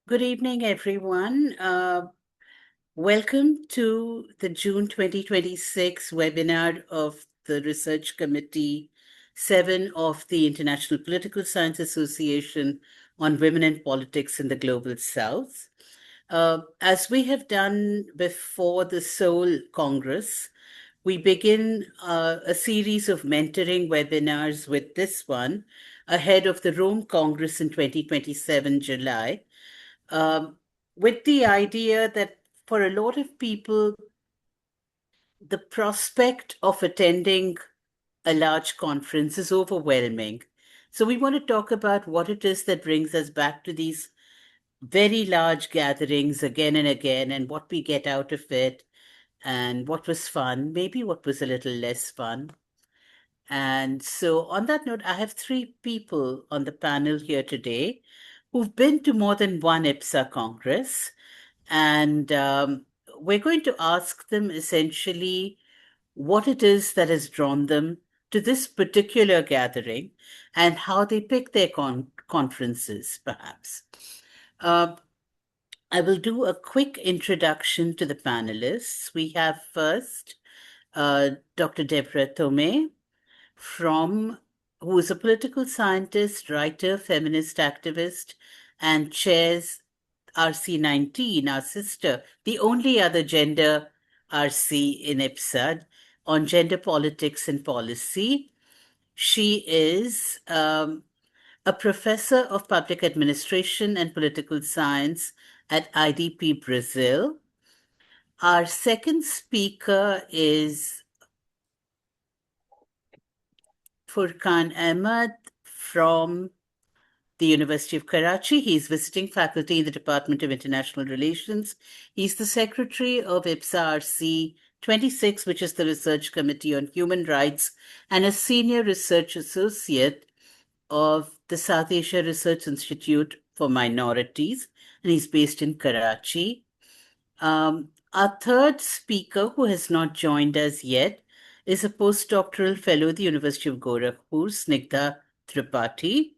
Good evening, everyone. Welcome to the June 2026 webinar of the Research Committee 7 of the International Political Science Association on Women in Politics in the Global South. As we have done before the Seoul Congress, we begin a series of mentoring webinars with this one ahead of the Rome Congress in 2027 July, um, with the idea that for a lot of people, the prospect of attending a large conference is overwhelming. So, we want to talk about what it is that brings us back to these very large gatherings again and again, and what we get out of it, and what was fun, maybe what was a little less fun. And so, on that note, I have three people on the panel here today who've been to more than one IPSA Congress. And we're going to ask them essentially what it is that has drawn them to this particular gathering and how they pick their conferences, perhaps. I will do a quick introduction to the panelists. We have first Dr. Debora Thome, who is a political scientist, writer, feminist activist, and chairs RC19, our sister, the only other gender RC in IPSA on gender politics and policy. She is a professor of public administration and political science at IDP Brazil. Our second speaker is Furqan Ahmed from the University of Karachi. He's visiting faculty in the Department of International Relations. He's the secretary of IPSA RC 26, which is the Research Committee on Human Rights, and a senior research associate of the South Asia Research Institute for Minorities, and he's based in Karachi. Our third speaker, who has not joined us yet, is a postdoctoral fellow at the University of Gorakhpur, Snigdha Tripathi,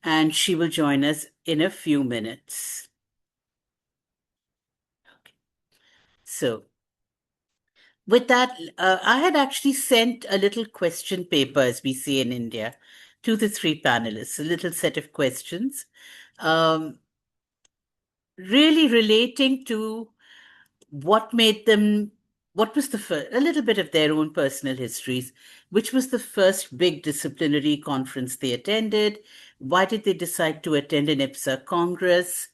and she will join us in a few minutes. Okay. So, with that, I had actually sent a little question paper, as we say in India, to the three panelists, a little set of questions, really relating to what made them, what was the first, a little bit of their own personal histories, which was the first big disciplinary conference they attended, why did they decide to attend an IPSA Congress,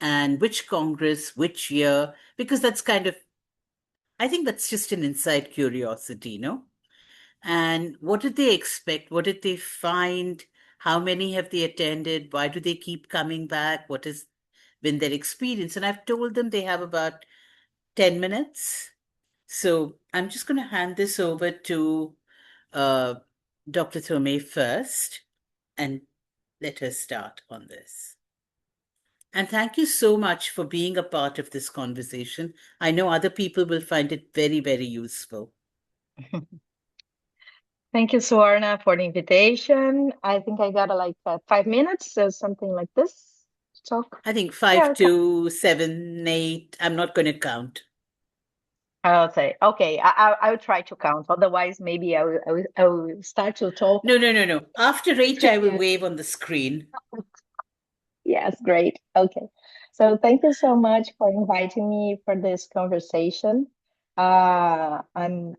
and which Congress, which year, because that's kind of, I think that's just an inside curiosity, no? And what did they expect? What did they find? How many have they attended? Why do they keep coming back? What has been their experience? And I've told them they have about 10 minutes. So I'm just going to hand this over to uh, Dr. Thome first and let her start on this. And thank you so much for being a part of this conversation. I know other people will find it very, very useful. Thank you, Swarna, for the invitation. I think I got like 5 minutes, so something like this to talk. I think 5 to 7, 8. I'm not going to count. I'll say, okay, I'll try to count. Otherwise, maybe I will start to talk. No. After 8, I will wave on the screen. Yes, great. Okay. So thank you so much for inviting me for this conversation. I'm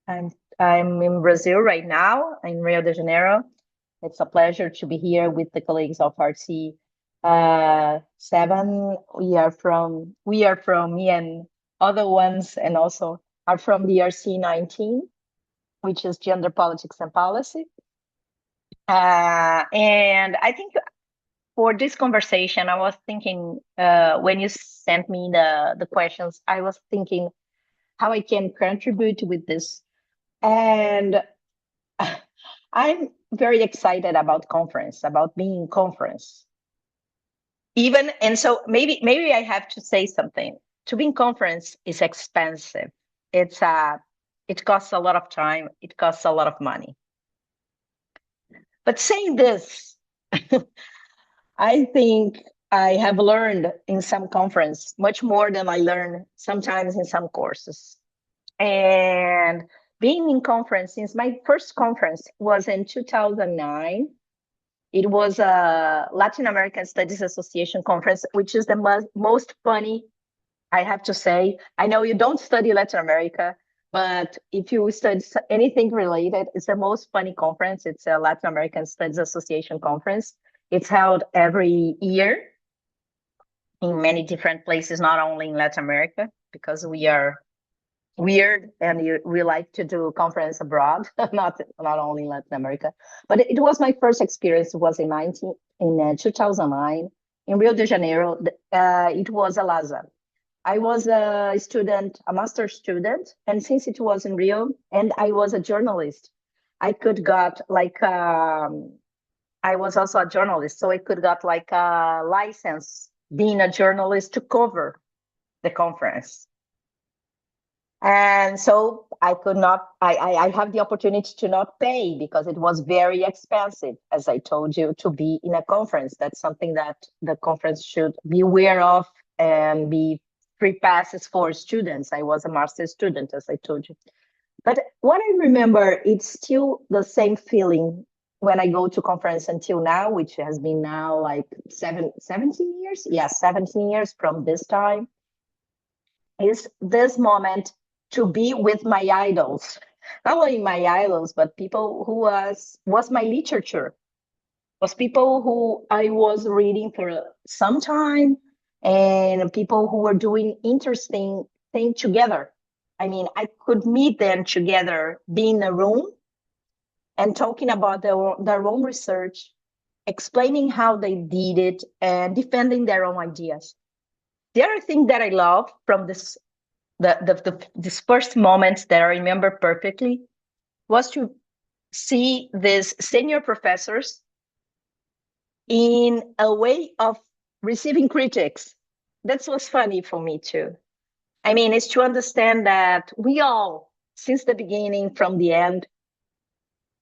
in Brazil right now, in Rio de Janeiro. It's a pleasure to be here with the colleagues of RC7. We are from me and other ones, and also are from the RC19, which is Gender Politics and Policy. And I think for this conversation, I was thinking when you sent me the questions, I was thinking how I can contribute with this. And I'm very excited about conference, about being in conference. So maybe I have to say something. To be in conference is expensive. It costs a lot of time. It costs a lot of money. But saying this, I think I have learned in some conference much more than I learn sometimes in some courses. And being in conference, since my first conference was in 2009, it was a Latin American Studies Association conference, which is the most funny, I have to say. I know you don't study Latin America, but if you study anything related, it's the most funny conference. It's a Latin American Studies Association conference. It's held every year in many different places, not only in Latin America, because we are weird and we like to do conference abroad, not only in Latin America. But it was my first experience. It was in 2009 in Rio de Janeiro. It was a LASA. I was a student, a master's student, and since it was in Rio and I was a journalist, I could got like I was also a journalist, so I could got like a license being a journalist to cover the conference. And so I could not, I have the opportunity to not pay because it was very expensive, as I told you, to be in a conference. That's something that the conference should be aware of and be free passes for students. I was a master's student, as I told you. But what I remember, it's still the same feeling when I go to conference until now, which has been now like 17 years. Yeah, 17 years from this time, is this moment to be with my idols, not only my idols, but people who was my literature, was people who I was reading for some time, and people who were doing interesting things together. I mean, I could meet them together, be in a room and talking about their own research, explaining how they did it, and defending their own ideas. The other thing that I love from this first moment that I remember perfectly was to see these senior professors in a way of receiving critics. That was funny for me too. I mean, it's to understand that we all, since the beginning, from the end,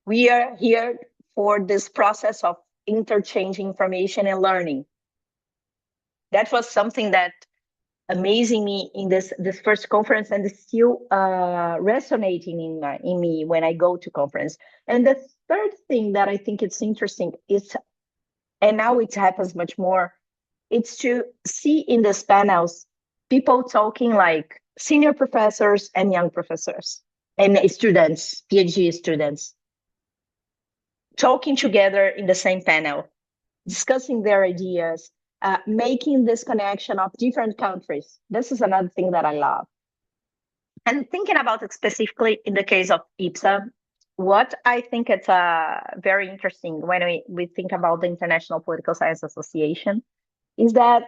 we are here for this process of interchanging information and learning. That was something that amazing me in this first conference, and it's still resonating in me when I go to conference. And the third thing that I think it's interesting is, and now it happens much more, it's to see in these panels people talking like senior professors and young professors and students, PhD students, talking together in the same panel, discussing their ideas, making this connection of different countries. This is another thing that I love. And thinking about it specifically in the case of IPSA, what I think it's very interesting when we think about the International Political Science Association is that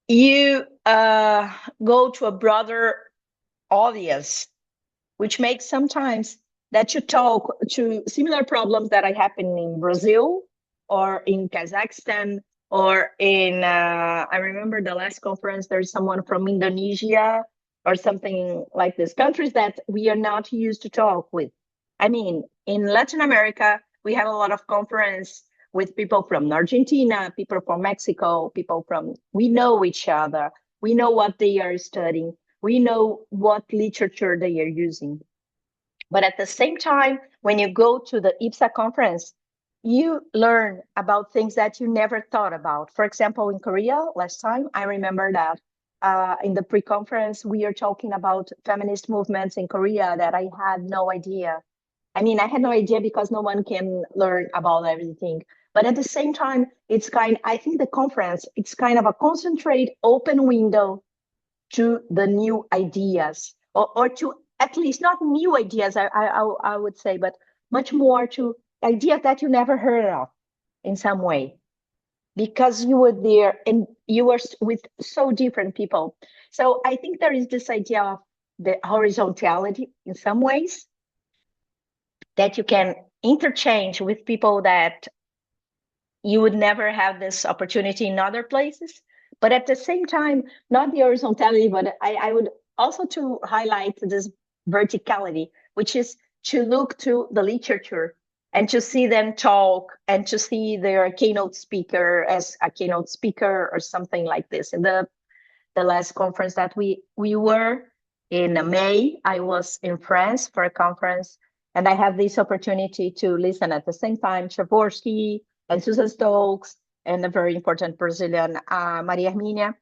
you go to a broader audience, which makes sometimes that you talk to similar problems that are happening in Brazil or in Kazakhstan, or in, I remember the last conference, there's someone from Indonesia or something like this, countries that we are not used to talk with. I mean, in Latin America, we have a lot of conference with people from Argentina, people from Mexico, we know each other. We know what they are studying. We know what literature they are using. But at the same time, when you go to the IPSA conference, you learn about things that you never thought about. For example, in Korea, last time, I remember that in the pre-conference, we are talking about feminist movements in Korea that I had no idea. I mean, I had no idea because no one can learn about everything. But at the same time, I think the conference, it's kind of a concentrate, open window to the new ideas, or to at least not new ideas, I would say, but much more to ideas that you never heard of in some way, because you were there and you were with so different people. So I think there is this idea of the horizontality in some ways, that you can interchange with people that you would never have this opportunity in other places. But at the same time, not the horizontality, but I would also to highlight this verticality, which is to look to the literature and to see them talk and to see their keynote speaker as a keynote speaker or something like this. In the last conference that we were in May, I was in France for a conference, and I have this opportunity to listen at the same time Jaworski and Susan Stokes and a very important Brazilian, Maria Hermínia.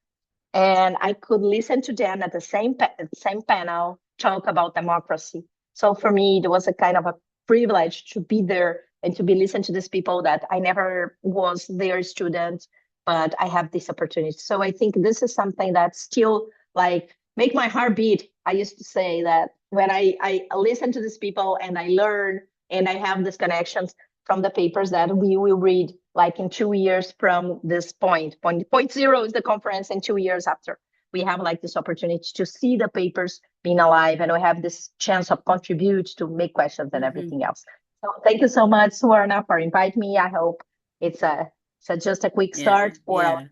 And I could listen to them at the same panel talk about democracy. So for me, it was a kind of a privilege to be there and to be listened to these people that I never was their student, but I have this opportunity. So I think this is something that still like make my heart beat. I used to say that when I listen to these people and I learn and I have these connections from the papers that we will read like in 2 years from this point. Point zero is the conference, and 2 years after. We have like this opportunity to see the papers being alive, and we have this chance of contribute to make questions and everything else. So thank you so much, Swarna, for inviting me. I hope it's just a quick start for our.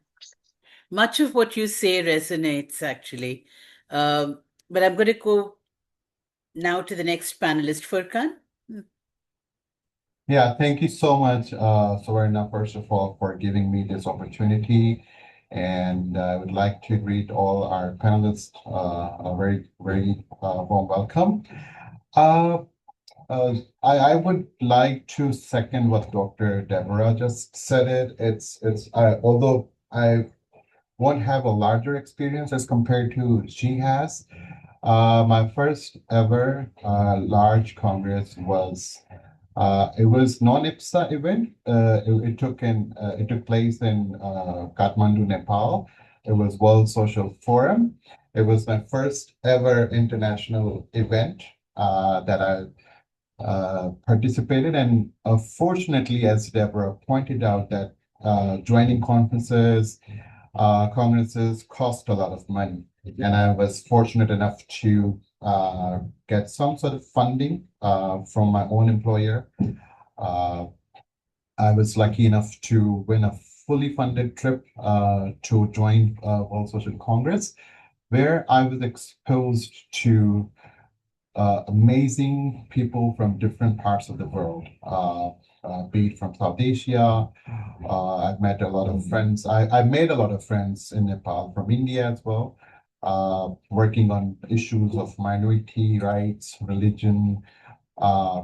Much of what you say resonates, actually. But I'm going to go now to the next panelist, Furqan. Yeah, thank you so much, Swarna, first of all, for giving me this opportunity. And I would like to greet all our panelists a very, very warm welcome. I would like to second what Dr. Debora just said. Although I won't have a larger experience as compared to she has, my first ever large Congress was it was non-IPSA event. It took place in Kathmandu, Nepal. It was World Social Forum. It was my first ever international event that I participated in. Fortunately, as Deborah pointed out, that joining congresses cost a lot of money. And I was fortunate enough to get some sort of funding from my own employer. I was lucky enough to win a fully funded trip to join World Social Congress, where I was exposed to amazing people from different parts of the world, be it from South Asia. I've met a lot of friends. I made a lot of friends in Nepal from India as well, working on issues of minority rights, religion,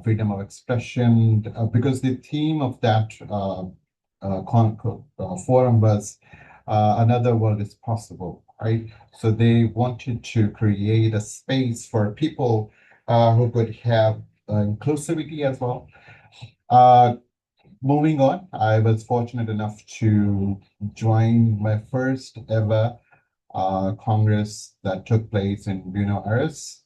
freedom of expression, because the theme of that forum was another world is possible, right? So they wanted to create a space for people who could have inclusivity as well. Moving on, I was fortunate enough to join my first ever Congress that took place in Buenos Aires.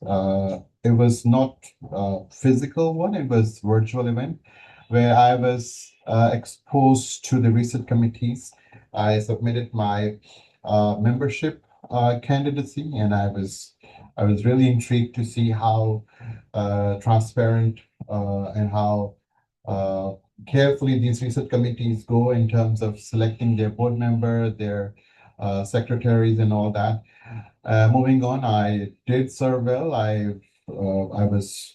It was not a physical one, it was virtual event where I was exposed to the research committees. I submitted my membership candidacy, and I was really intrigued to see how transparent and how carefully these research committees go in terms of selecting their board member, their secretaries, and all that. Moving on, I did serve well. I was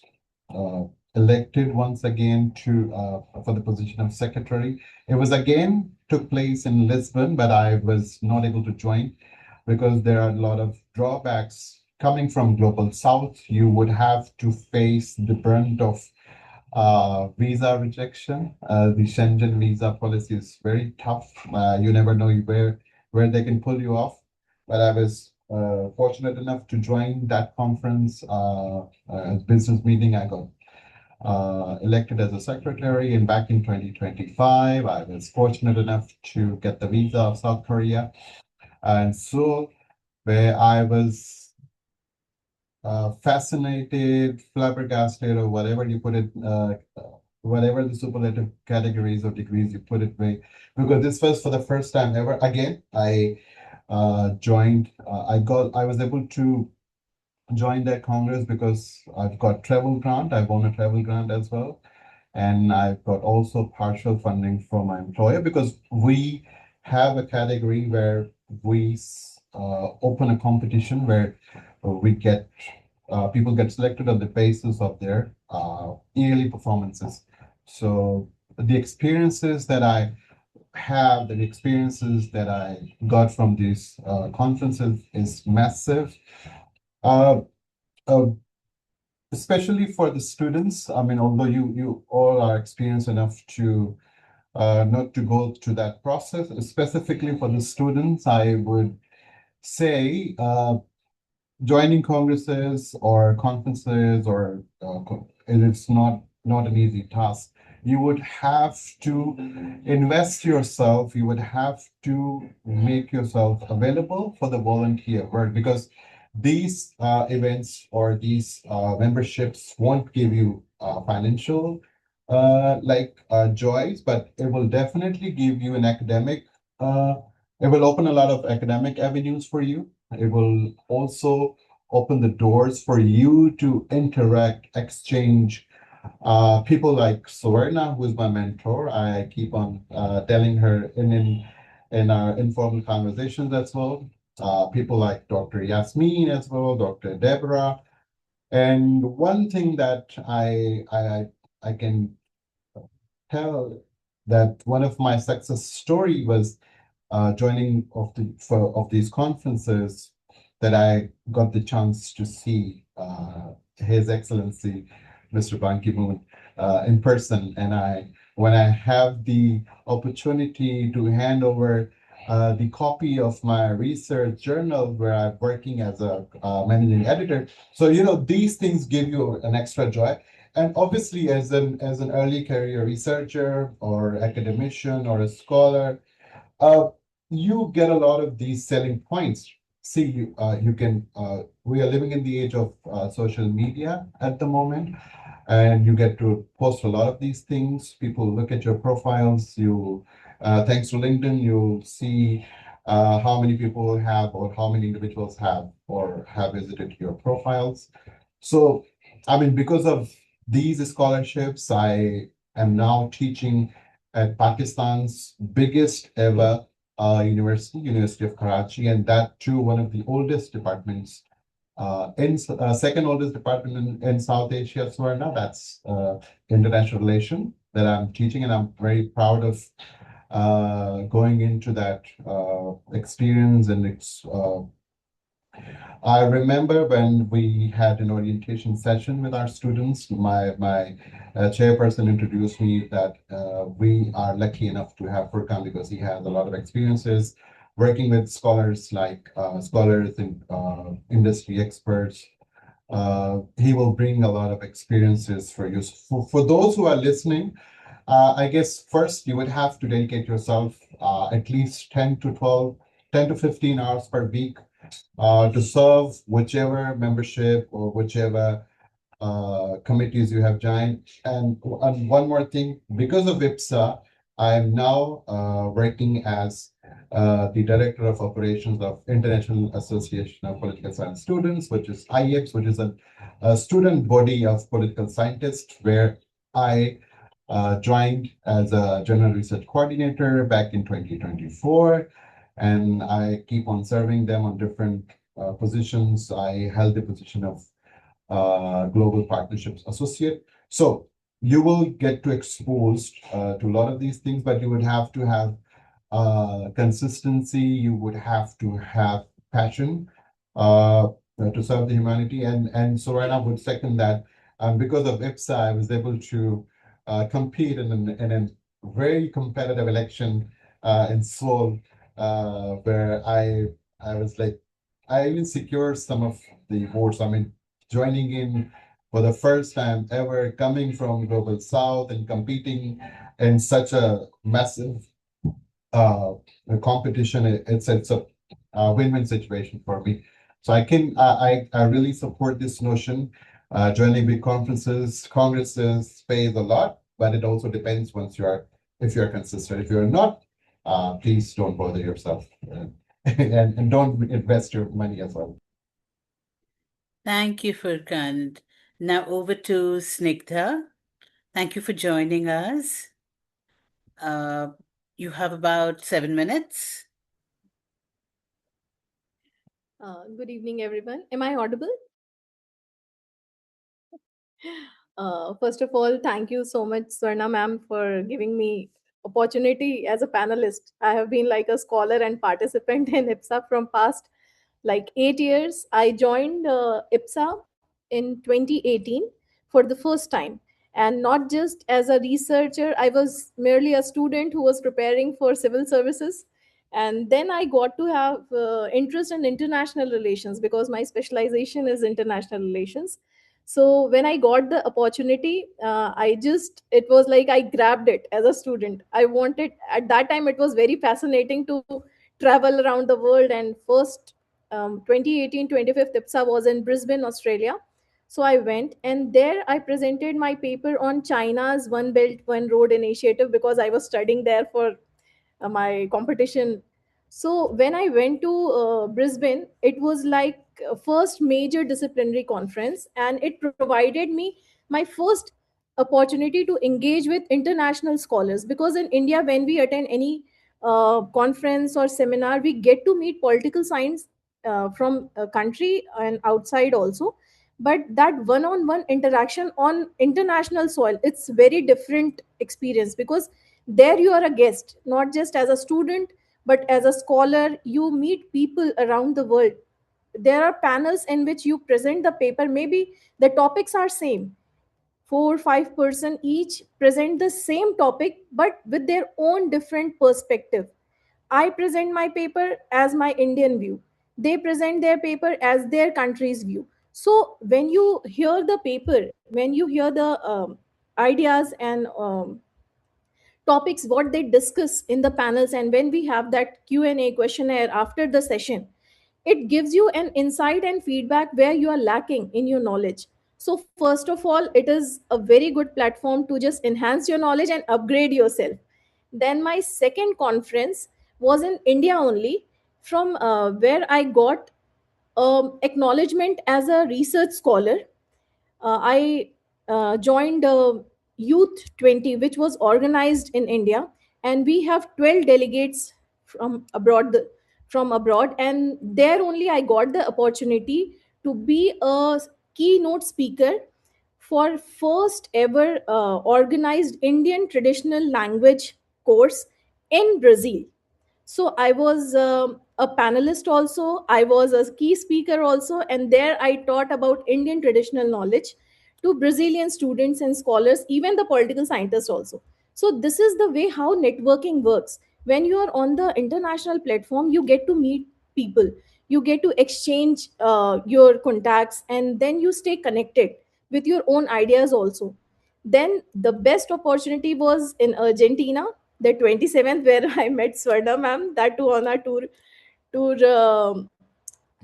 elected once again for the position of secretary. It was again took place in Lisbon, but I was not able to join because there are a lot of drawbacks coming from Global South. You would have to face the brunt of visa rejection. The Schengen visa policy is very tough. You never know where they can pull you off. But I was fortunate enough to join that conference business meeting. I got elected as a secretary, and back in 2025, I was fortunate enough to get the visa of South Korea. And so where I was fascinated, flabbergasted, or whatever you put it, whatever the superlative categories or degrees you put it with, because this was for the first time ever. Again, I joined, I was able to join that Congress because I've got travel grant. I won a travel grant as well. And I've got also partial funding from my employer because we have a category where we open a competition where we people get selected on the basis of their yearly performances. So the experiences that I have, the experiences that I got from these conferences is massive. Uh, uh, Especially for the students. I mean, although you all are experienced enough to not to go through that process, specifically for the students, I would say joining congresses or conferences or it's not an easy task. You would have to invest yourself. You would have to make yourself available for the volunteer work, because these events or these memberships won't give you financial joys, but it will definitely give you an academic. It will open a lot of academic avenues for you. It will also open the doors for you to interact, exchange. People like Swarna, who is my mentor, I keep on telling her in our informal conversations as well. People like Dr. Yasmin as well, Dr. Debora. And one thing that I can tell, that one of my success story was joining of these conferences, that I got the chance to see His Excellency Mr. Ban Ki-moon in person, and when I have the opportunity to hand over the copy of my research journal where I'm working as a managing editor. So these things give you an extra joy. And obviously, as an early career researcher or academician or a scholar, uh, you get a lot of these selling points. See, you can. We are living in the age of social media at the moment, and you get to post a lot of these things. People look at your profiles. Thanks to LinkedIn, you see how many people have, or how many individuals have, or have visited your profiles. So, I mean, because of these scholarships, I am now teaching at Pakistan's biggest ever University of Karachi, and that too one of the oldest departments second oldest department in South Asia, Swarna. That's international relation that I'm teaching, and I'm very proud of going into that experience. And I remember when we had an orientation session with our students, my chairperson introduced me that we are lucky enough to have Furqan, because he has a lot of experiences working with scholars and industry experts. He will bring a lot of experiences for you. For those who are listening, I guess first you would have to dedicate yourself at least 10 to 15 hours per week to serve whichever membership or whichever committees you have joined. And one more thing, because of IPSA, I'm now working as the Director of Operations of International Association of Political Science Students, which is IEPS, which is a student body of political scientists, where I joined as a General Research Coordinator back in 2024. And I keep on serving them on different positions. I held the position of Global Partnerships Associate. So you will get to exposed to a lot of these things, but you would have to have consistency. You would have to have passion to serve the humanity. And so right now would second that. Because of IPSA, I was able to compete in a very competitive election in Seoul, where I was like, I even secured some of the votes. I mean, joining in for the first time ever, coming from Global South and competing in such a massive competition, it's a win-win situation for me. So I really support this notion. Joining big congresses pays a lot, but it also depends if you're consistent. If you're not, please don't bother yourself and don't invest your money as well. Thank you, Furqan. Now over to Snigdha. Thank you for joining us. You have about 7 minutes. Good evening, everyone. Am I audible? First of all, thank you so much, Swarna ma'am, for giving me opportunity as a panelist. I have been like a scholar and participant in IPSA from past like 8 years. I joined IPSA in 2018 for the first time. And not just as a researcher, I was merely a student who was preparing for civil services. And then I got to have interest in international relations because my specialization is international relations. So when I got the opportunity, it was like I grabbed it as a student. I wanted, at that time, it was very fascinating to travel around the world. And first 2018 25th IPSA was in Brisbane, Australia. So I went, and there I presented my paper on China's One Belt One Road initiative because I was studying there for my competition. So when I went to Brisbane, it was like first major disciplinary conference, and it provided me my first opportunity to engage with international scholars, because in India, when we attend any conference or seminar, we get to meet political science from a country and outside also. But that one-on-one interaction on international soil, it's very different experience, because there you are a guest, not just as a student, but as a scholar. You meet people around the world. There are panels in which you present the paper. Maybe the topics are same, 4 5 person each present the same topic, but with their own different perspective. I present my paper as my Indian view. They present their paper as their country's view. So when you hear the paper, when you hear the ideas and topics what they discuss in the panels, and when we have that Q&A questionnaire after the session, it gives you an insight and feedback where you are lacking in your knowledge. So first of all, it is a very good platform to just enhance your knowledge and upgrade yourself. Then my second conference was in India only, from where I got acknowledgement as a research scholar. I joined Youth 20, which was organized in India, and we have 12 delegates from abroad. And there only I got the opportunity to be a keynote speaker for first ever organized Indian traditional language course in Brazil. So I was a panelist also. I was a key speaker also, and there I taught about Indian traditional knowledge to Brazilian students and scholars, even the political scientists also. So this is the way how networking works. When you are on the international platform, you get to meet people, you get to exchange your contacts, and then you stay connected with your own ideas also. Then the best opportunity was in Argentina, the 27th, where I met Swarna ma'am, that too on our tour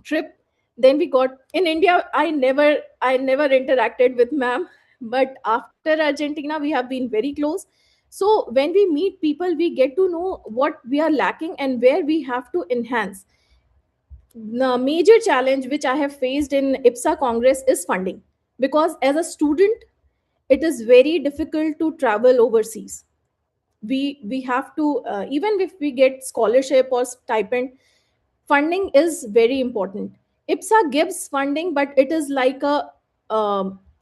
trip. Then we got in India. I never interacted with ma'am, but after Argentina, we have been very close. So when we meet people, we get to know what we are lacking and where we have to enhance. The major challenge which I have faced in IPSA Congress is funding, because as a student, it is very difficult to travel overseas. We have to, even if we get scholarship or stipend, funding is very important. IPSA gives funding, but it is like a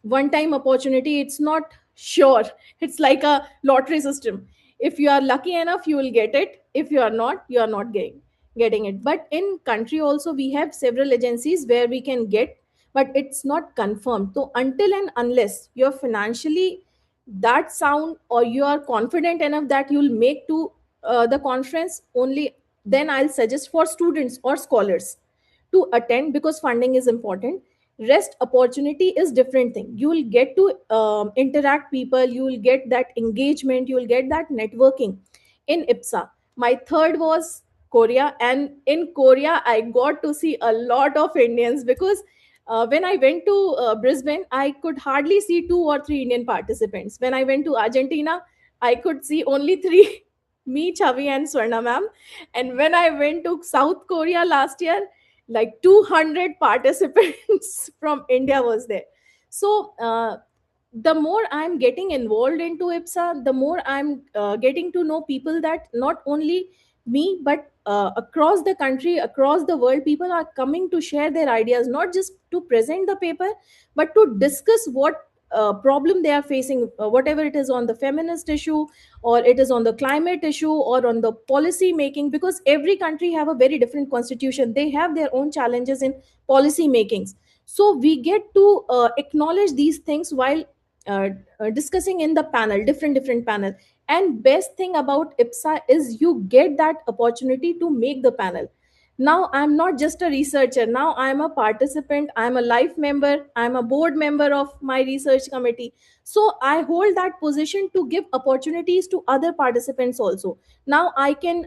one time opportunity. It's not sure. It's like a lottery system. If you are lucky enough, you will get it. If you are not, you are not getting it. But in country also, we have several agencies where we can get, but it's not confirmed. So until and unless you're financially that sound, or you are confident enough that you'll make to the conference, only then I'll suggest for students or scholars to attend, because funding is important. Rest opportunity is different thing. You will get to interact people, you will get that engagement, you will get that networking in IPSA. My third was Korea, and in Korea I got to see a lot of Indians, because when I went to Brisbane, I could hardly see 2 or 3 Indian participants. When I went to Argentina, I could see only three, me, Chavi, and Swarna ma'am. And when I went to South Korea last year, like 200 participants from India was there. So the more I'm getting involved into IPSA, the more I'm getting to know people, that not only me, but across the country, across the world, people are coming to share their ideas, not just to present the paper, but to discuss what problem they are facing, whatever it is on the feminist issue, or it is on the climate issue, or on the policy making, because every country have a very different constitution. They have their own challenges in policy makings. So we get to acknowledge these things while discussing in the panel, different panel. And best thing about IPSA is you get that opportunity to make the panel. Now I'm not just a researcher, now I'm a participant, I'm a life member, I'm a board member of my research committee. So I hold that position to give opportunities to other participants also. Now I can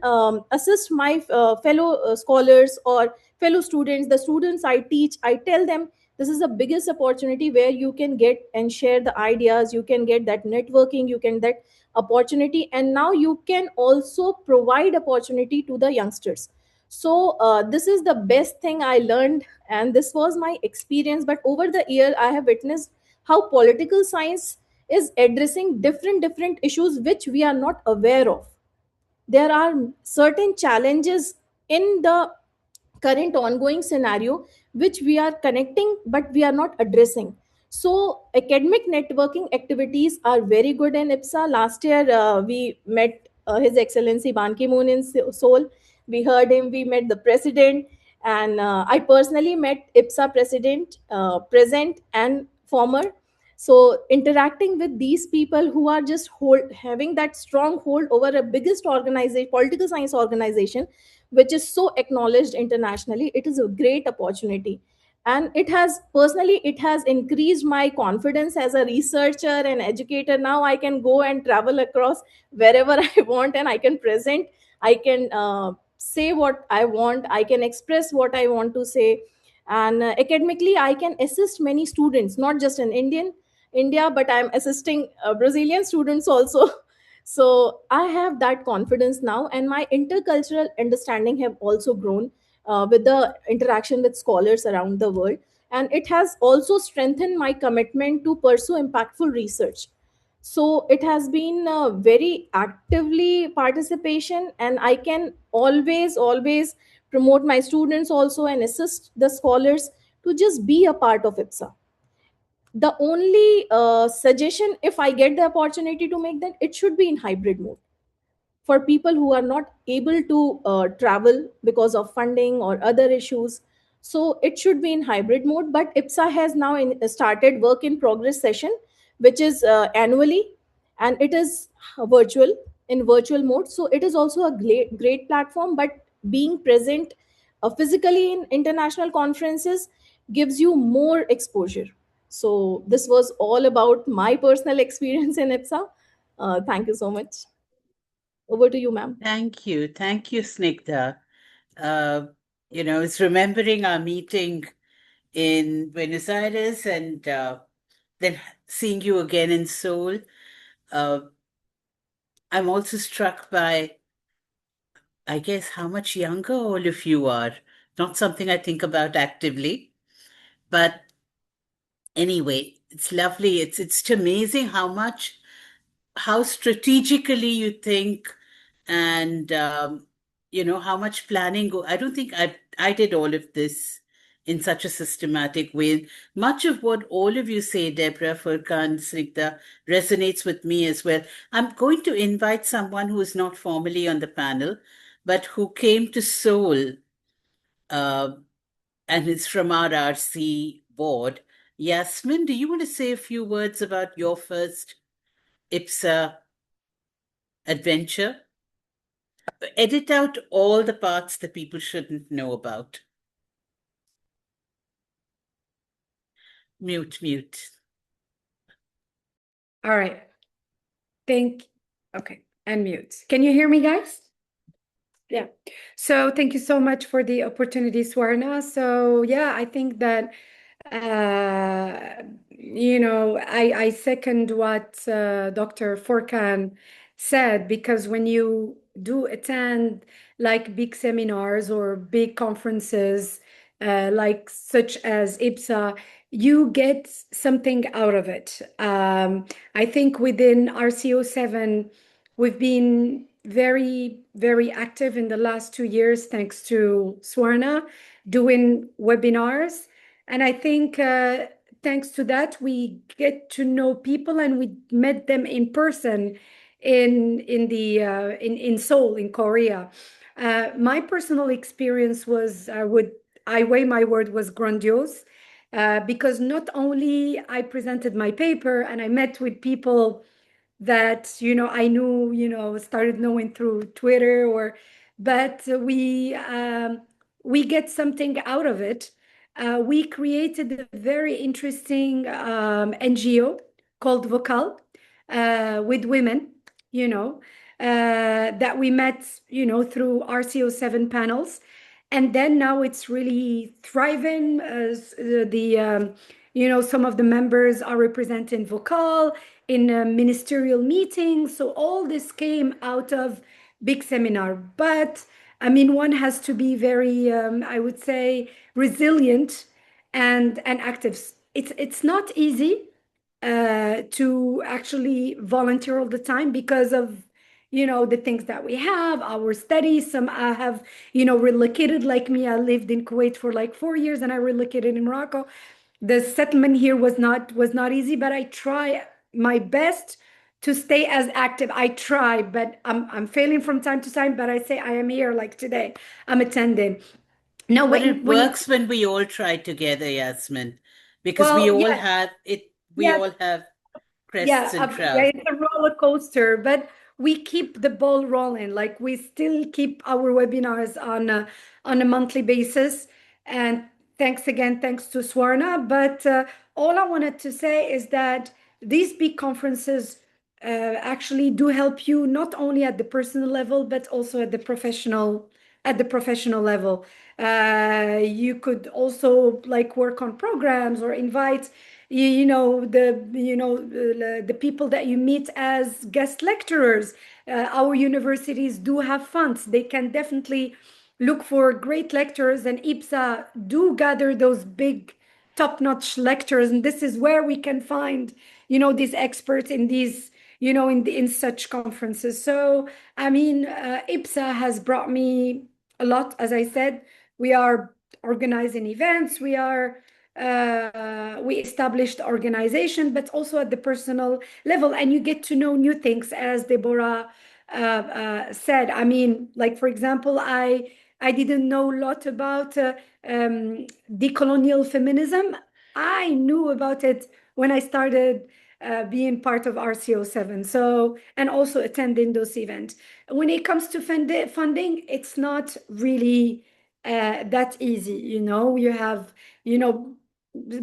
assist my fellow scholars or fellow students, the students I teach. I tell them this is the biggest opportunity where you can get and share the ideas, you can get that networking, you can that opportunity, and now you can also provide opportunity to the youngsters. So this is the best thing I learned, and this was my experience. But over the year I have witnessed how political science is addressing different issues which we are not aware of. There are certain challenges in the current ongoing scenario which we are connecting but we are not addressing. So academic networking activities are very good in IPSA. Last year we met His Excellency Ban Ki-moon in Seoul. We heard him, we met the president, and I personally met IPSA president, present and former. So interacting with these people who are just having that strong hold over a biggest organization, political science organization, which is so acknowledged internationally, it is a great opportunity. And it has personally, it has increased my confidence as a researcher and educator. Now I can go and travel across wherever I want, and I can present, I can say what I want, I can express what I want to say. And academically I can assist many students, not just in India, but I'm assisting Brazilian students also. So I have that confidence now, and my intercultural understanding have also grown with the interaction with scholars around the world. And it has also strengthened my commitment to pursue impactful research. So it has been very actively participation, and I can always promote my students also and assist the scholars to just be a part of IPSA. The only suggestion, if I get the opportunity to make that, it should be in hybrid mode for people who are not able to travel because of funding or other issues. So it should be in hybrid mode. But IPSA has now started work in progress session, which is annually, and it is virtual, in virtual mode. So it is also a great platform. But being present physically in international conferences gives you more exposure. So this was all about my personal experience in IPSA. Thank you so much. Over to you, ma'am. Thank you. Thank you, Snigdha. It's remembering our meeting in Buenos Aires and then seeing you again in Seoul. I'm also struck by, I guess, how much younger all of you are. Not something I think about actively, but anyway, it's lovely. It's amazing how strategically you think, and how much planning I don't think I did all of this in such a systematic way. Much of what all of you say, Debora, Furqan, Snigdha, resonates with me as well. I'm going to invite someone who is not formally on the panel, but who came to Seoul, and is from our RC board. Yasmin, do you want to say a few words about your first IPSA adventure? Edit out all the parts that people shouldn't know about. Mute. All right. Okay, and mute. Can you hear me, guys? Yeah. So thank you so much for the opportunity, Swarna. So yeah, I think that I second what Dr. Furqan said, because when you do attend like big seminars or big conferences like such as IPSA, you get something out of it. I think within RC07, we've been very, very active in the last 2 years, thanks to Swarna, doing webinars. And I think thanks to that, we get to know people, and we met them in person in Seoul, in Korea. My personal experience was, I weigh my word, was grandiose, because not only I presented my paper and I met with people that I knew, started knowing through Twitter, but we get something out of it. We created a very interesting NGO called Vocal, with women, that we met, through RC07 panels. And then now it's really thriving. Some of the members are representing Vocal in ministerial meetings. So all this came out of big seminar. But I mean, one has to be very, I would say, resilient and active. It's not easy to actually volunteer all the time because of the things that we have, our studies. Some have relocated, like me. I lived in Kuwait for like 4 years, and I relocated in Morocco. The settlement here was not easy, but I try my best to stay as active. I try, but I'm failing from time to time. But I say I am here, like today, I'm attending. Now, But it works when we all try together, Yasmin, because we Well, all yes, have it. We yes. all have Yeah, crests and yeah, troughs. it's a roller coaster, but we keep the ball rolling. Like, we still keep our webinars on a monthly basis. And thanks again, thanks to Swarna. But all I wanted to say is that these big conferences actually do help you, not only at the personal level, but also at the professional level. You could also like work on programs or invite the people that you meet as guest lecturers. Our universities do have funds. They can definitely look for great lecturers, and IPSA do gather those big top-notch lecturers, and this is where we can find these experts in these in such conferences. So I mean, IPSA has brought me a lot. As I said, we are organizing events, we established organization, but also at the personal level, and you get to know new things, as Debora said. I mean, like, for example, I didn't know a lot about decolonial feminism. I knew about it when I started being part of RC07, so, and also attending those events. When it comes to funding, it's not really that easy. You have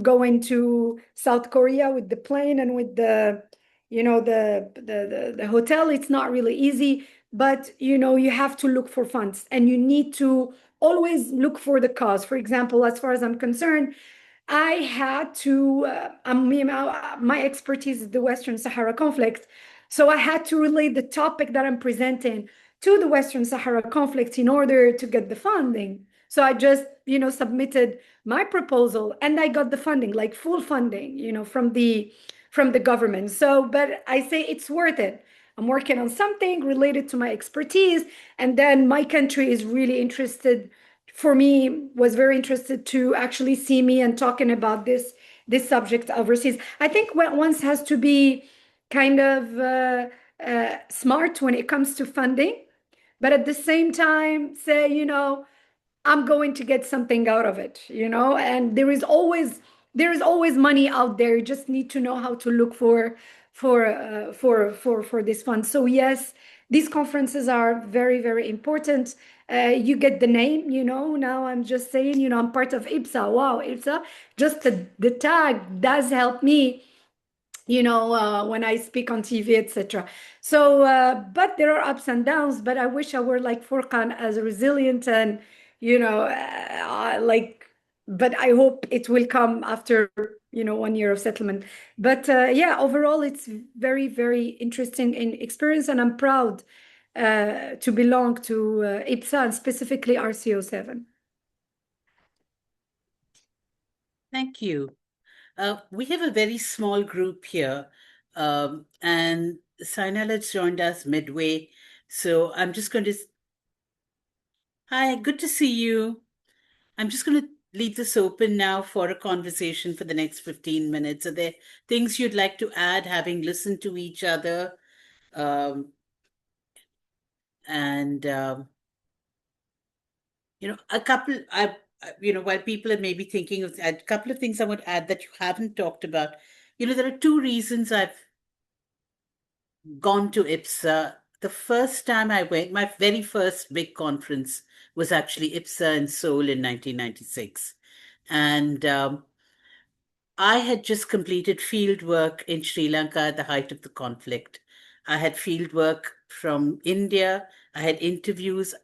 going to South Korea with the plane and with the the hotel. It's not really easy, but you have to look for funds, and you need to always look for the cause. For example, as far as I'm concerned, I had to, my expertise is the Western Sahara conflict. So I had to relate the topic that I'm presenting to the Western Sahara conflict in order to get the funding. So I just, submitted my proposal, and I got the funding, like full funding, from the government. So, but I say it's worth it. I'm working on something related to my expertise, and then my country is really interested, for me, was very interested to actually see me and talking about this subject overseas. I think one has to be kind of smart when it comes to funding, but at the same time say, I'm going to get something out of it, and there is always money out there. You just need to know how to look for this fund. So yes, these conferences are very, very important. You get the name, now I'm just saying, I'm part of IPSA. Wow, IPSA, just the tag does help me, when I speak on TV, etc. So, but there are ups and downs, but I wish I were like Furqan, as resilient and, but I hope it will come after, 1 year of settlement. But yeah, overall, it's very, very interesting experience, and I'm proud to belong to IPSA, and specifically RC07. Thank you. We have a very small group here, and Sainal has joined us midway. So I'm just going to. Hi, good to see you. I'm just going to leave this open now for a conversation for the next 15 minutes. Are there things you'd like to add, having listened to each other? And a couple, while people are maybe thinking of a couple of things I would add that you haven't talked about. There are two reasons I've gone to IPSA. The first time I went, my very first big conference was actually IPSA in Seoul in 1996. And I had just completed field work in Sri Lanka at the height of the conflict. I had field work from India. I had interviews.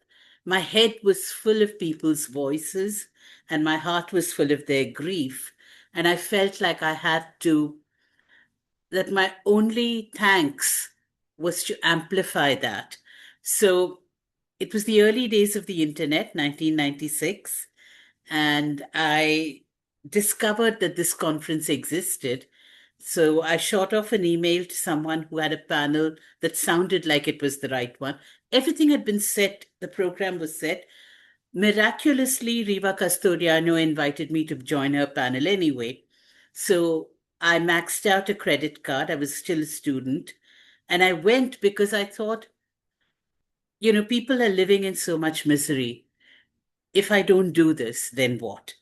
My head was full of people's voices and my heart was full of their grief. And I felt like that my only thanks was to amplify that. So it was the early days of the internet, 1996, and I discovered that this conference existed. So I shot off an email to someone who had a panel that sounded like it was the right one. Everything had been set, the program was set. Miraculously, Riva Custodiano invited me to join her panel anyway. So I maxed out a credit card. I was still a student. And I went because I thought, people are living in so much misery. If I don't do this, then what?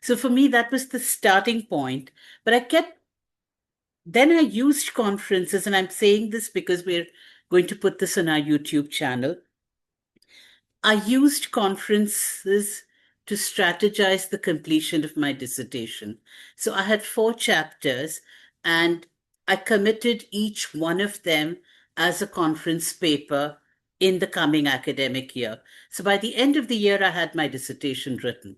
So for me, that was the starting point. But then I used conferences, and I'm saying this because we're going to put this on our YouTube channel. I used conferences to strategize the completion of my dissertation. So I had 4 chapters, and I committed each one of them as a conference paper in the coming academic year. So by the end of the year, I had my dissertation written.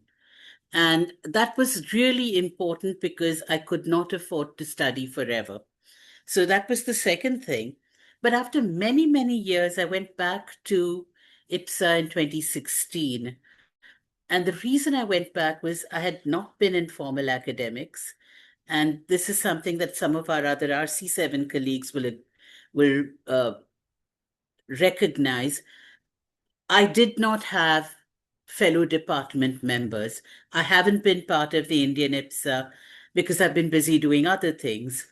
And that was really important because I could not afford to study forever. So that was the second thing. But after many, many years, I went back to IPSA in 2016. And the reason I went back was I had not been in formal academics. And this is something that some of our other RC07 colleagues will recognize. I did not have fellow department members. I haven't been part of the Indian IPSA because I've been busy doing other things.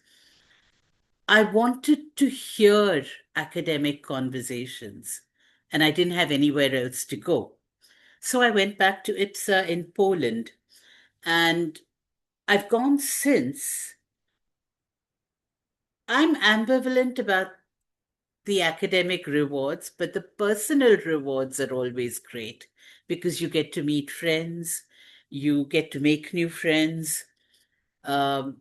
I wanted to hear academic conversations, and I didn't have anywhere else to go. So I went back to IPSA in Poland, and I've gone since. I'm ambivalent about the academic rewards, but the personal rewards are always great because you get to meet friends, you get to make new friends. And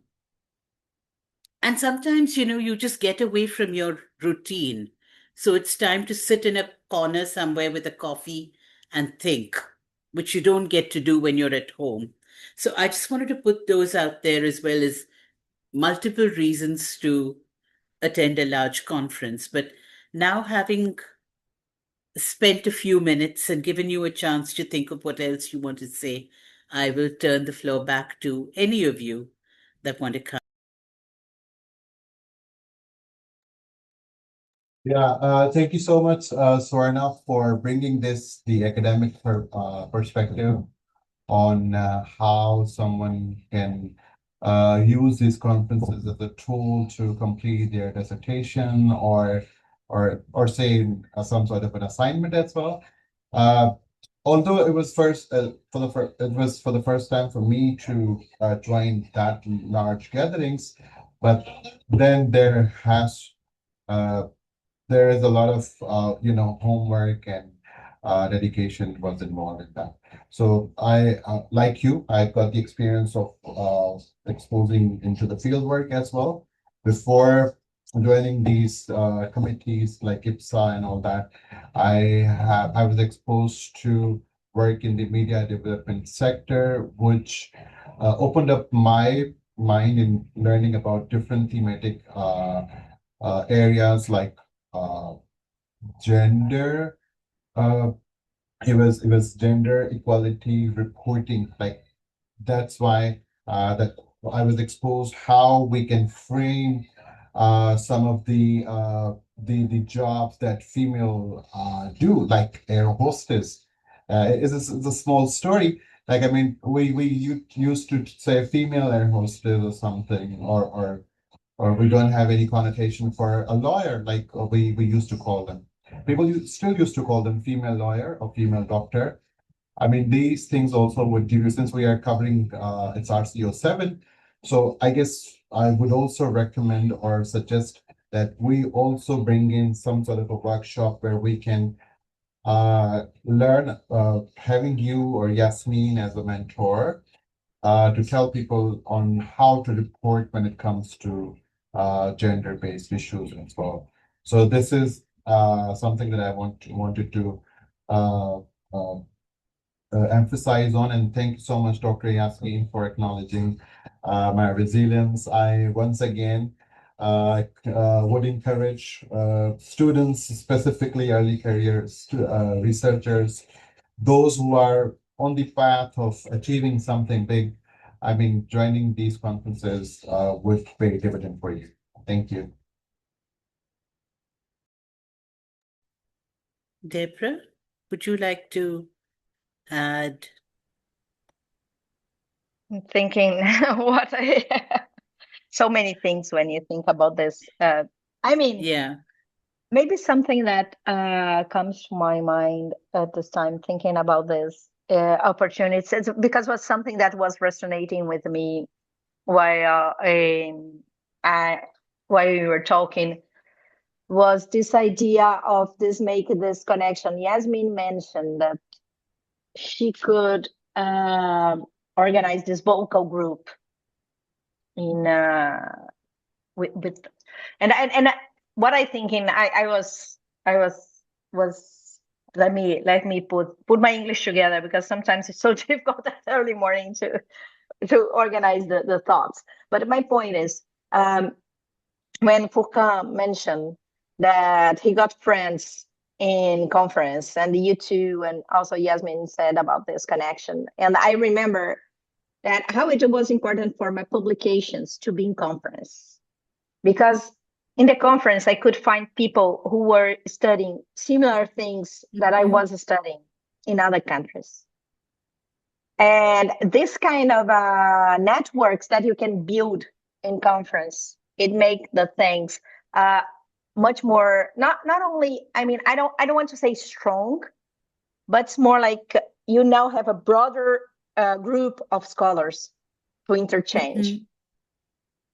sometimes, you just get away from your routine. So it's time to sit in a corner somewhere with a coffee and think, which you don't get to do when you're at home. So I just wanted to put those out there as well as multiple reasons to attend a large conference. But now, having spent a few minutes and given you a chance to think of what else you want to say, I will turn the floor back to any of you that want to come. Yeah, thank you so much, Swarna, for bringing the academic perspective on how someone can use these conferences as a tool to complete their dissertation or say some sort of an assignment as well. Although it was for the first time for me to join that large gatherings, but then there is a lot of homework and dedication was involved in that. So I like you, I got the experience of exposing into the field work as well before joining these committees like IPSA and all that. I was exposed to work in the media development sector, which opened up my mind in learning about different thematic areas like gender. It was gender equality reporting. Like that's why that I was exposed how we can frame some of the jobs that female do, like air hostess. It's a small story, Like, I mean, we used to say female air hostess or something, or we don't have any connotation for a lawyer, like we used to call them. People still used to call them female lawyer or female doctor. I mean, these things also would give you, since we are covering it's RC07. So I guess I would also recommend or suggest that we also bring in some sort of a workshop where we can learn, having you or Yasmin as a mentor, to tell people on how to report when it comes to gender-based issues as well. So this is something that I wanted to uh, uh, emphasize on, and thank you so much, Dr. Yasmin, for acknowledging my resilience. I once again would encourage students, specifically early career researchers, those who are on the path of achieving something big. I mean, joining these conferences would pay dividend for you. Thank you. Debora, would you like to add? I'm thinking so many things when you think about this. I mean, Yeah. maybe something that comes to my mind at this time, thinking about this opportunities, because it was something that was resonating with me while while we were talking, was this idea of making this connection. Yasmin mentioned that she could organize this vocal group in with and what I thinking I was let me put my English together, because sometimes it's so difficult at early morning to organize the thoughts. But my point is, when Furqan mentioned that he got friends in conference, and you too, and also Yasmin said about this connection, and I remember that how it was important for my publications to be in conference, because in the conference I could find people who were studying similar things that I was studying in other countries. And this kind of networks that you can build in conference, it make the things much more, not only, I mean, I don't want to say strong, but it's more like you now have a broader group of scholars to interchange.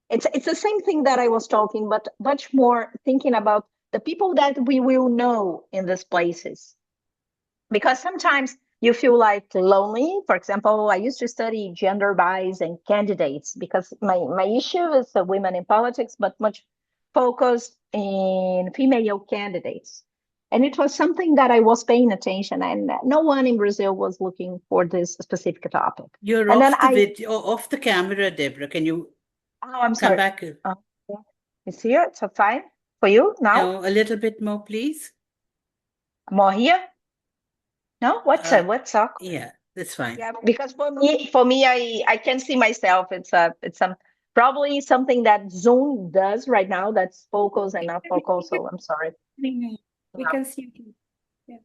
It's the same thing that I was talking, but much more thinking about the people that we will know in these places. Because sometimes you feel like lonely. For example, I used to study gender bias and candidates, because my issue is women in politics, but much focused in female candidates. And it was something that I was paying attention, and no one in Brazil was looking for this specific topic. You're and off the video, off the camera, Debora. Can you I'm come sorry. back? It's here? It's fine for you now? No, a little bit more, please. More here? No? What's up? Yeah, that's fine. Yeah, because for me, I can see myself. It's probably something that Zoom does right now. That's focus and not focus. So I'm sorry. We can see you.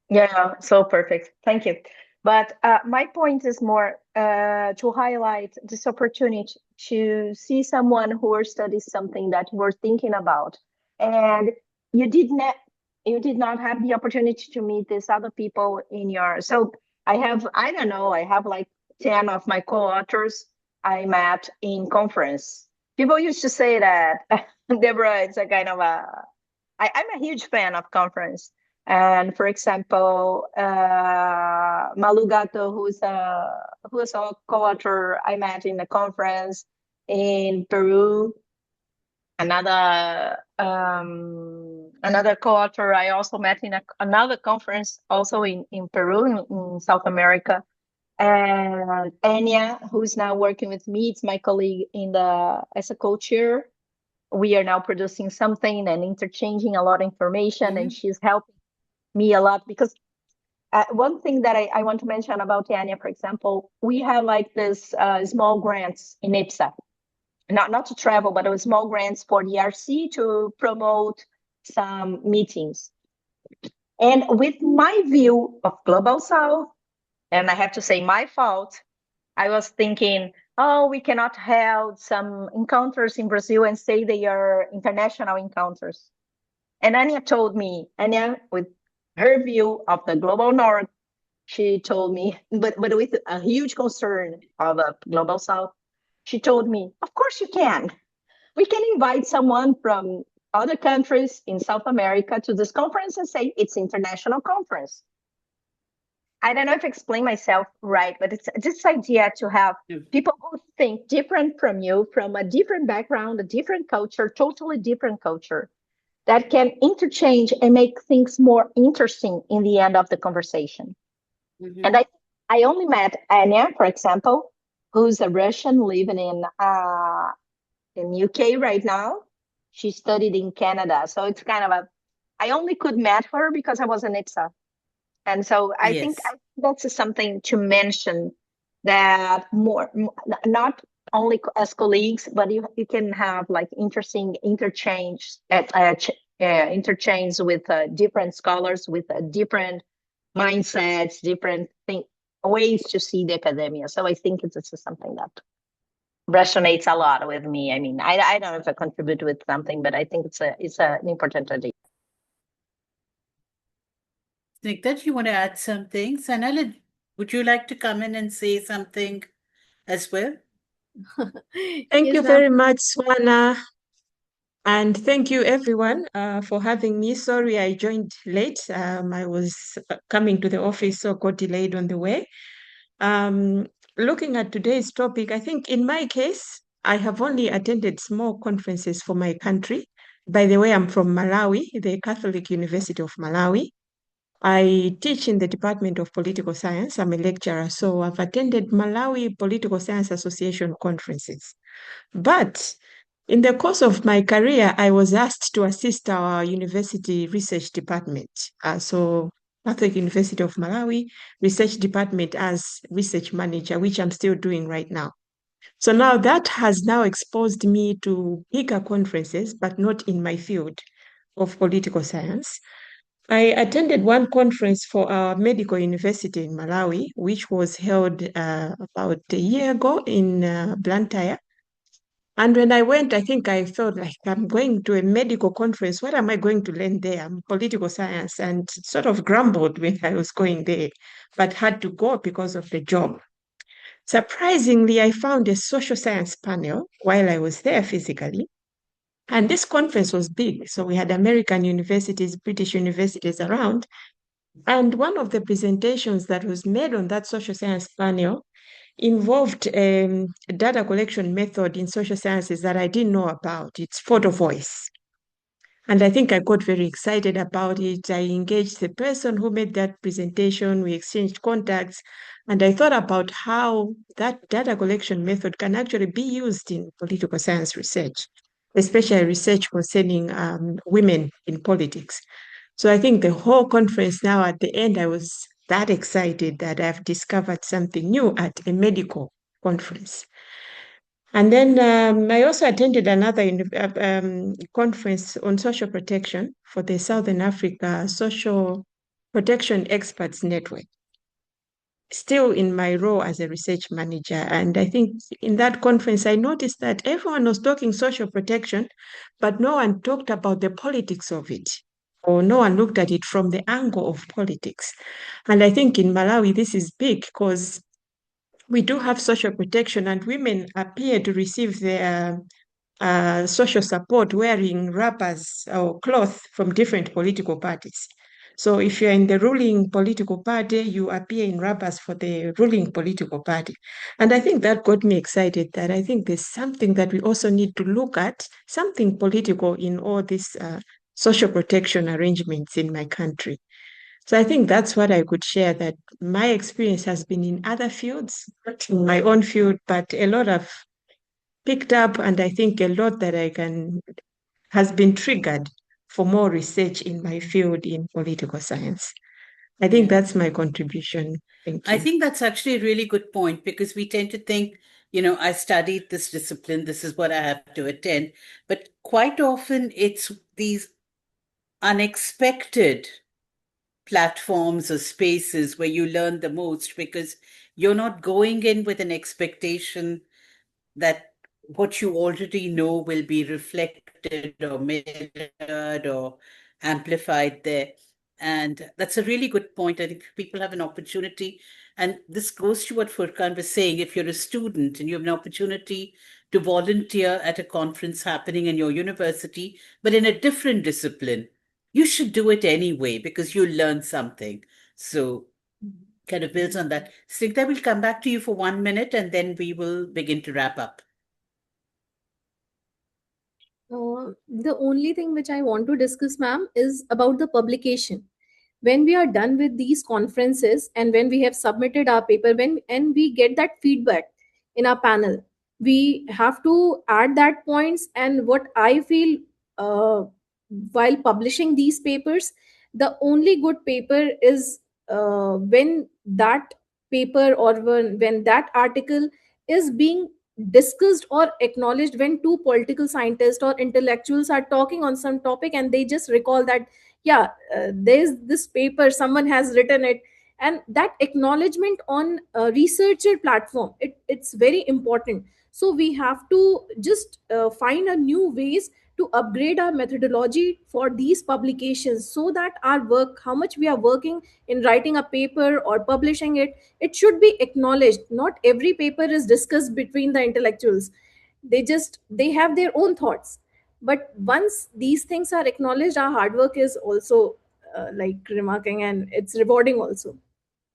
Yeah, so perfect. Thank you. But my point is more to highlight this opportunity to see someone who are studying something that you were thinking about, and you did not have the opportunity to meet these other people in your. So I have like 10 of my co-authors I met in conference. People used to say that, Debora, it's a kind of I'm a huge fan of conference. And for example, Malu Gato, who's a co-author I met in a conference in Peru. Another co-author I also met in another conference also in Peru, in South America. And Anya, who's now working with me, it's my colleague as a co-chair. We are now producing something and interchanging a lot of information, and she's helping me a lot, because one thing that I want to mention about Anya, for example, we have like this small grants in IPSA, not to travel, but small grants for the RC to promote some meetings. And with my view of Global South, and I have to say my fault. I was thinking, oh, we cannot have some encounters in Brazil and say they are international encounters. And Anya told me, Anya, with her view of the global north, she told me, but with a huge concern of a global south, she told me, of course you can. We can invite someone from other countries in South America to this conference and say it's international conference. I don't know if I explain myself right, but it's this idea to have people who think different from you, from a different background, a different culture, totally different culture, that can interchange and make things more interesting in the end of the conversation. Mhm. And I only met Anya, for example, who's a Russian living in UK right now. She studied in Canada, so it's kind of I only could met her because I was in IPSA. And so I think Yes. that's something to mention, that not only as colleagues, but you can have like interesting interchange interchange with different scholars with different mindsets, different ways to see the academia. So I think it's something that resonates a lot with me. I mean, I don't know if I contribute with something, but I think it's an important idea. Snigdha, do you want to add something? Sanal, would you like to come in and say something as well? Thank Yes, you ma'am. very much, Swarna. And thank you, everyone, for having me. Sorry, I joined late. I was coming to the office, so got delayed on the way. Looking at today's topic, I think in my case, I have only attended small conferences for my country. By the way, I'm from Malawi, the Catholic University of Malawi. I teach in the Department of Political Science. I'm a lecturer, so I've attended Malawi Political Science Association conferences. But in the course of my career, I was asked to assist our university research department. So Catholic University of Malawi research department as research manager, which I'm still doing right now. So now that has now exposed me to bigger conferences, but not in my field of political science. I attended one conference for our medical university in Malawi, which was held about a year ago in Blantyre. And when I went, I think I felt like I'm going to a medical conference. What am I going to learn there? I'm political science, and sort of grumbled when I was going there, but had to go because of the job. Surprisingly, I found a social science panel while I was there physically. And this conference was big. So we had American universities, British universities around. And one of the presentations that was made on that social science panel involved a data collection method in social sciences that I didn't know about. It's photo voice. And I think I got very excited about it. I engaged the person who made that presentation. We exchanged contacts. And I thought about how that data collection method can actually be used in political science research, especially research concerning women in politics. So I think the whole conference now at the end, I was that excited that I've discovered something new at a medical conference. And then I also attended another conference on social protection for the Southern Africa Social Protection Experts Network, still in my role as a research manager. And I think in that conference, I noticed that everyone was talking social protection, but no one talked about the politics of it, or no one looked at it from the angle of politics. And I think in Malawi, this is big because we do have social protection, and women appear to receive their social support wearing wrappers or cloth from different political parties. So if you're in the ruling political party, you appear in wrappers for the ruling political party. And I think that got me excited, that I think there's something that we also need to look at, something political in all these social protection arrangements in my country. So I think that's what I could share, that my experience has been in other fields, not in my own field, but a lot of picked up, and I think a lot that has been triggered for more research in my field in political science. I think that's my contribution. Thank you. I think that's actually a really good point, because we tend to think, I studied this discipline, this is what I have to attend. But quite often it's these unexpected platforms or spaces where you learn the most, because you're not going in with an expectation that what you already know will be reflected or mirrored or amplified there. And that's a really good point. I think people have an opportunity. And this goes to what Furqan was saying. If you're a student and you have an opportunity to volunteer at a conference happening in your university, but in a different discipline, you should do it anyway because you'll learn something. So kind of builds on that. Snigdha, we'll come back to you for 1 minute and then we will begin to wrap up. The only thing which I want to discuss, ma'am, is about the publication. When we are done with these conferences and when we have submitted our paper, and we get that feedback in our panel, we have to add that points. And what I feel, while publishing these papers, the only good paper is when that paper or when that article is being discussed or acknowledged, when two political scientists or intellectuals are talking on some topic and they just recall that, yeah, there's this paper, someone has written it. And that acknowledgement on a researcher platform, it's very important. So we have to just find a new ways to upgrade our methodology for these publications, so that our work, how much we are working in writing a paper or publishing it, it should be acknowledged. Not every paper is discussed between the intellectuals. They have their own thoughts, but once these things are acknowledged, our hard work is also like remarking, and it's rewarding also.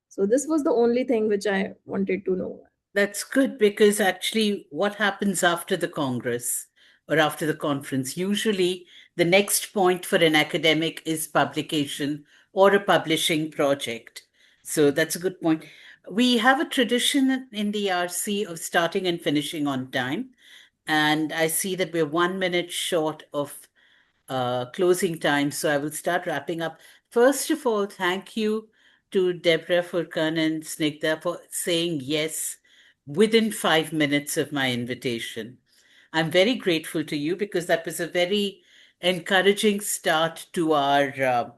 So this was the only thing which I wanted to know. That's good, because actually what happens after the Congress or after the conference, usually the next point for an academic is publication or a publishing project. So that's a good point. We have a tradition in the RC of starting and finishing on time. And I see that we're 1 minute short of closing time. So I will start wrapping up. First of all, thank you to Debora, Furqan, and Snigdha for saying yes within 5 minutes of my invitation. I'm very grateful to you because that was a very encouraging start to our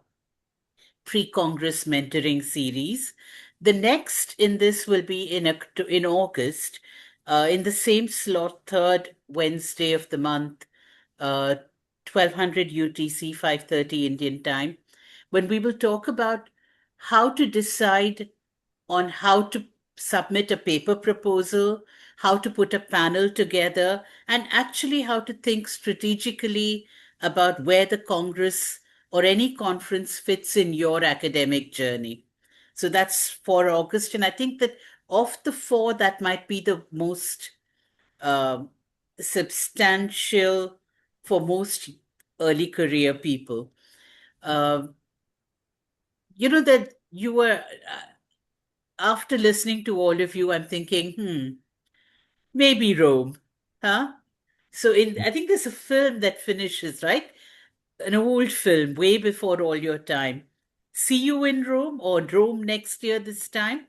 pre-Congress mentoring series. The next in this will be in August, in the same slot, third Wednesday of the month, 1200 UTC, 5:30 Indian time, when we will talk about how to decide on how to submit a paper proposal, how to put a panel together, and actually how to think strategically about where the Congress or any conference fits in your academic journey. So that's for August. And I think that of the four, that might be the most substantial for most early career people. You know that you were, after listening to all of you, I'm thinking, maybe Rome, huh? So I think there's a film that finishes, right? An old film, way before all your time. See You in Rome, or Rome next year this time.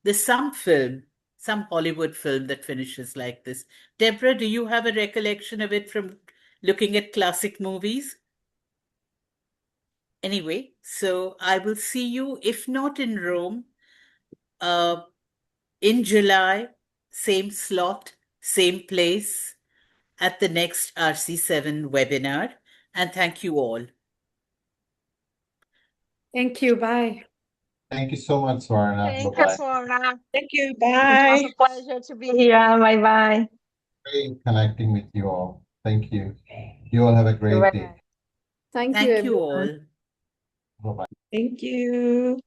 There's some film, some Hollywood film that finishes like this. Debora, do you have a recollection of it from looking at classic movies? Anyway, so I will see you, if not in Rome, in July, same slot, same place, at the next RC07 webinar. And thank you all. Thank you. Bye. Thank you so much, Swarna. Thank you, Bye-bye. Swarna. Thank you. It Bye. was a pleasure to be here. Bye bye. Great connecting with you all. Thank you. You all have a great day. Thank you, Thank you everyone. all. Bye-bye. Thank you.